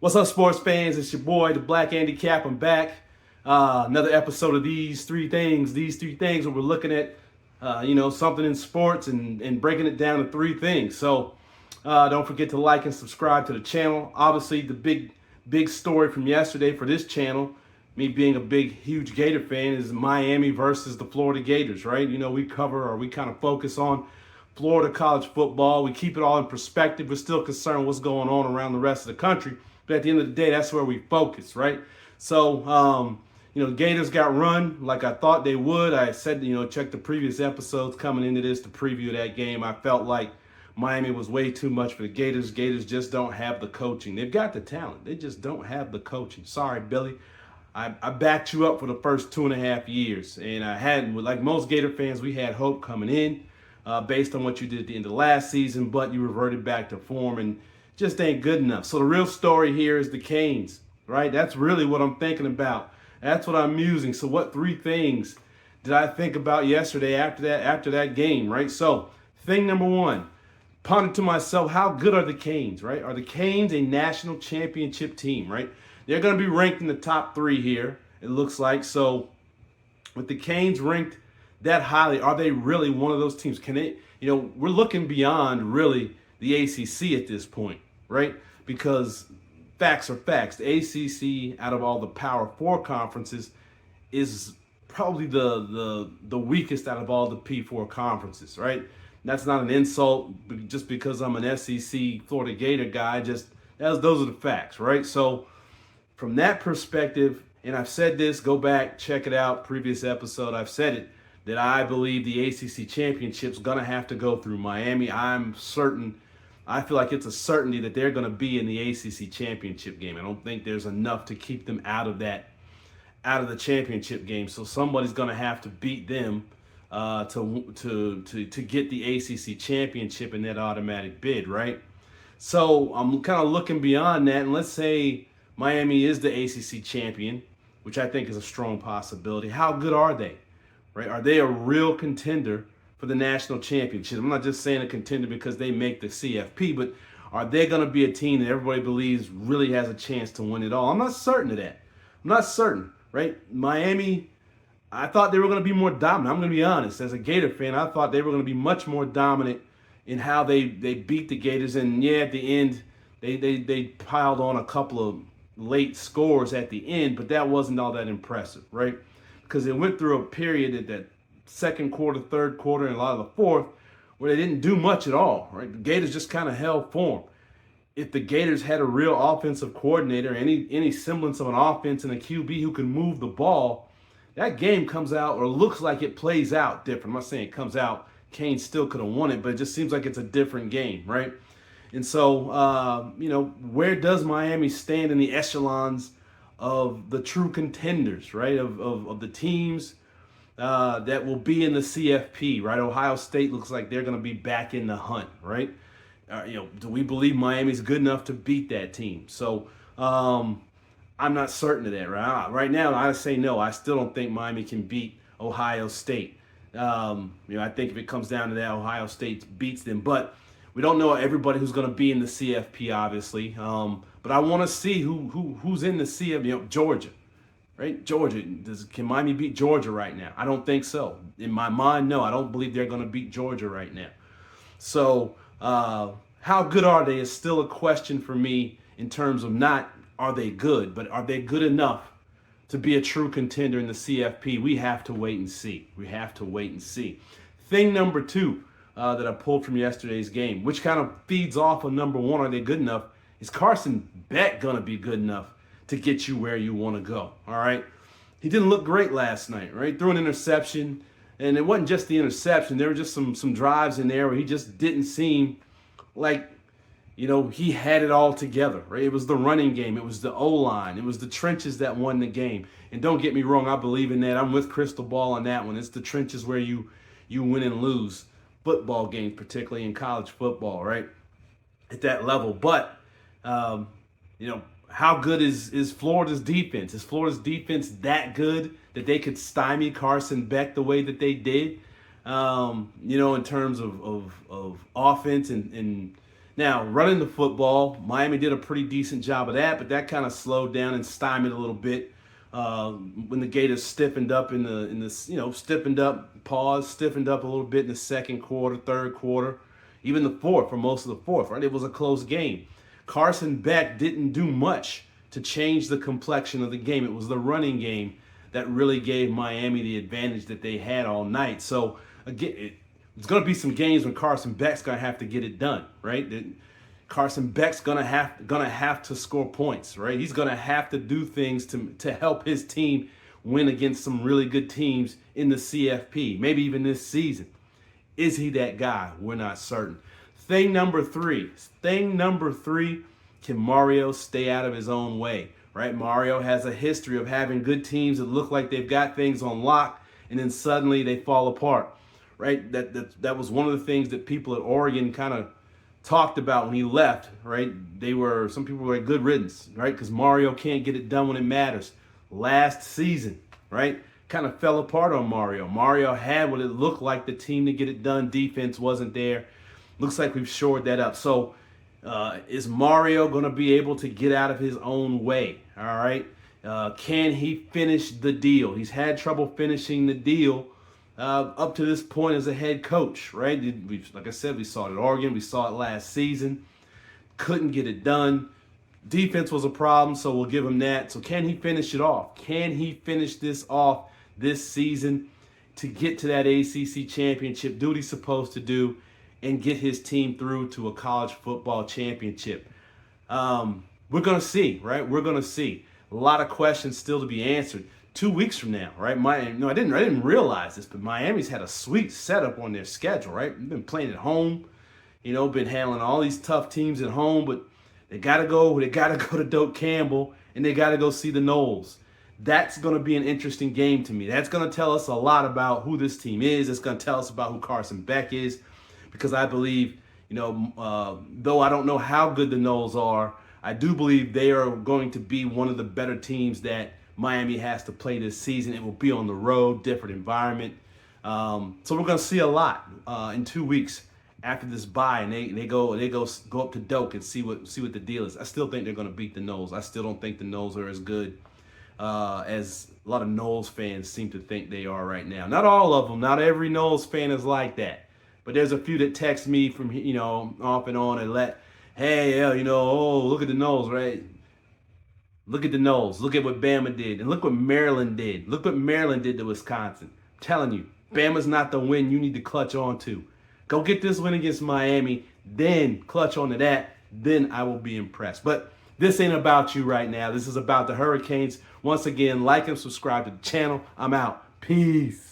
What's up, sports fans? It's your boy, the Black Andy Cap. I'm back. Another episode of These Three Things. These three things where we're looking at, something in sports and breaking it down to three things. So don't forget to like and subscribe to the channel. Obviously, the big story from yesterday for this channel, me being a huge Gator fan, is Miami versus the Florida Gators, right? We kind of focus on Florida college football. We keep it all in perspective. We're still concerned with what's going on around the rest of the country. But at the end of the day, that's where we focus, right? So, the Gators got run like I thought they would. I said, check the previous episodes coming into this to preview that game. I felt like Miami was way too much for the Gators. Gators just don't have the coaching. They've got the talent. They just don't have the coaching. Sorry, Billy. I backed you up for the first 2.5 years. And I had, like most Gator fans, we had hope coming in based on what you did at the end of last season, but you reverted back to form and just ain't good enough. So the real story here is the Canes, right? That's really what I'm thinking about. That's what I'm musing. So what three things did I think about yesterday after that game, right? So thing number one, pondered to myself, how good are the Canes, right? Are the Canes a national championship team, right? They're going to be ranked in the top three here, it looks like. So with the Canes ranked that highly, are they really one of those teams? Can they, we're looking beyond really the ACC at this point, right? Because facts are facts. The ACC, out of all the Power Four conferences, is probably the weakest out of all the P4 conferences, right? That's not an insult just because I'm an SEC Florida Gator guy. Those are the facts, right? So from that perspective, and I've said this, go back, check it out, previous episode, I've said it, that I believe the ACC championship's gonna have to go through Miami. I'm certain. I feel like it's a certainty that they're going to be in the ACC championship game. I don't think there's enough to keep them out of the championship game. So somebody's going to have to beat them to get the ACC championship in that automatic bid, right? So I'm kind of looking beyond that, and let's say Miami is the ACC champion, which I think is a strong possibility. How good are they, right? Are they a real contender for the national championship? I'm not just saying a contender because they make the CFP, but are they going to be a team that everybody believes really has a chance to win it all? I'm not certain of that. I'm not certain, right? Miami, I thought they were going to be more dominant. I'm going to be honest. As a Gator fan, I thought they were going to be much more dominant in how they beat the Gators. And yeah, at the end, they piled on a couple of late scores at the end, but that wasn't all that impressive, right? Because they went through a period at that second quarter, third quarter, and a lot of the fourth, where they didn't do much at all, right? The Gators just kind of held form. If the Gators had a real offensive coordinator, any semblance of an offense and a QB who can move the ball, that game comes out or looks like it plays out different. I'm not saying it comes out, Kane still could have won it, but it just seems like it's a different game, right? And so, where does Miami stand in the echelons of the true contenders, right? Of the teams that will be in the CFP, right? Ohio State looks like they're going to be back in the hunt, right? Do we believe Miami's good enough to beat that team? So I'm not certain of that, right? Right now, I say no. I still don't think Miami can beat Ohio State. I think if it comes down to that, Ohio State beats them. But we don't know everybody who's going to be in the CFP, obviously. But I want to see who's in the CFP. Georgia. Right? Georgia, can Miami beat Georgia right now? I don't think so. In my mind, no. I don't believe they're going to beat Georgia right now. So how good are they is still a question for me in terms of not are they good, but are they good enough to be a true contender in the CFP? We have to wait and see. We have to wait and see. Thing number two that I pulled from yesterday's game, which kind of feeds off of number one, are they good enough, is Carson Beck going to be good enough to get you where you want to go, all right? He didn't look great last night, right? Threw an interception, and it wasn't just the interception. There were just some drives in there where he just didn't seem like, he had it all together, right? It was the running game. It was the O-line. It was the trenches that won the game. And don't get me wrong, I believe in that. I'm with Cristobal on that one. It's the trenches where you win and lose football games, particularly in college football, right? At that level. But, how good is Florida's defense? Is Florida's defense that good that they could stymie Carson Beck the way that they did? In terms of offense and Now, running the football, Miami did a pretty decent job of that, but that kind of slowed down and stymied a little bit when the Gators stiffened up stiffened up, paused, stiffened up a little bit in the second quarter, third quarter, even the fourth for most of the fourth. Right, it was a close game. Carson Beck didn't do much to change the complexion of the game. It was the running game that really gave Miami the advantage that they had all night. So again, it's going to be some games when Carson Beck's going to have to get it done, right? Carson Beck's going to have to score points, right? He's going to have to do things to help his team win against some really good teams in the CFP, maybe even this season. Is he that guy? We're not certain. Thing number three, can Mario stay out of his own way, right? Mario has a history of having good teams that look like they've got things on lock, and then suddenly they fall apart, right? That was one of the things that people at Oregon kind of talked about when he left, right? Some people were like, good riddance, right? Because Mario can't get it done when it matters. Last season, right? Kind of fell apart on Mario. Mario had what it looked like the team to get it done. Defense wasn't there. Looks like we've shored that up. So is Mario going to be able to get out of his own way? All right. Can he finish the deal? He's had trouble finishing the deal up to this point as a head coach, right? Like I said, we saw it at Oregon. We saw it last season. Couldn't get it done. Defense was a problem, so we'll give him that. So can he finish it off? Can he finish this off this season to get to that ACC championship, do what he's supposed to do, and get his team through to a college football championship? We're going to see, right? We're going to see. A lot of questions still to be answered. 2 weeks from now, right? I didn't realize this, but Miami's had a sweet setup on their schedule, right? They've been playing at home, been handling all these tough teams at home, but they gotta go to Doak Campbell, and they gotta go see the Noles. That's gonna be an interesting game to me. That's gonna tell us a lot about who this team is. It's gonna tell us about who Carson Beck is, because I believe, though I don't know how good the Noles are, I do believe they are going to be one of the better teams that Miami has to play this season. It will be on the road, different environment. So we're going to see a lot in 2 weeks after this bye, and they go up to Doak and see what the deal is. I still think they're going to beat the Noles. I still don't think the Noles are as good as a lot of Noles fans seem to think they are right now. Not all of them. Not every Noles fan is like that. But there's a few that text me from off and on and look at the Noles, right? Look at the Noles. Look at what Bama did. And look what Maryland did. Look what Maryland did to Wisconsin. I'm telling you, Bama's not the win you need to clutch on to. Go get this win against Miami, then clutch on to that. Then I will be impressed. But this ain't about you right now. This is about the Hurricanes. Once again, like and subscribe to the channel. I'm out. Peace.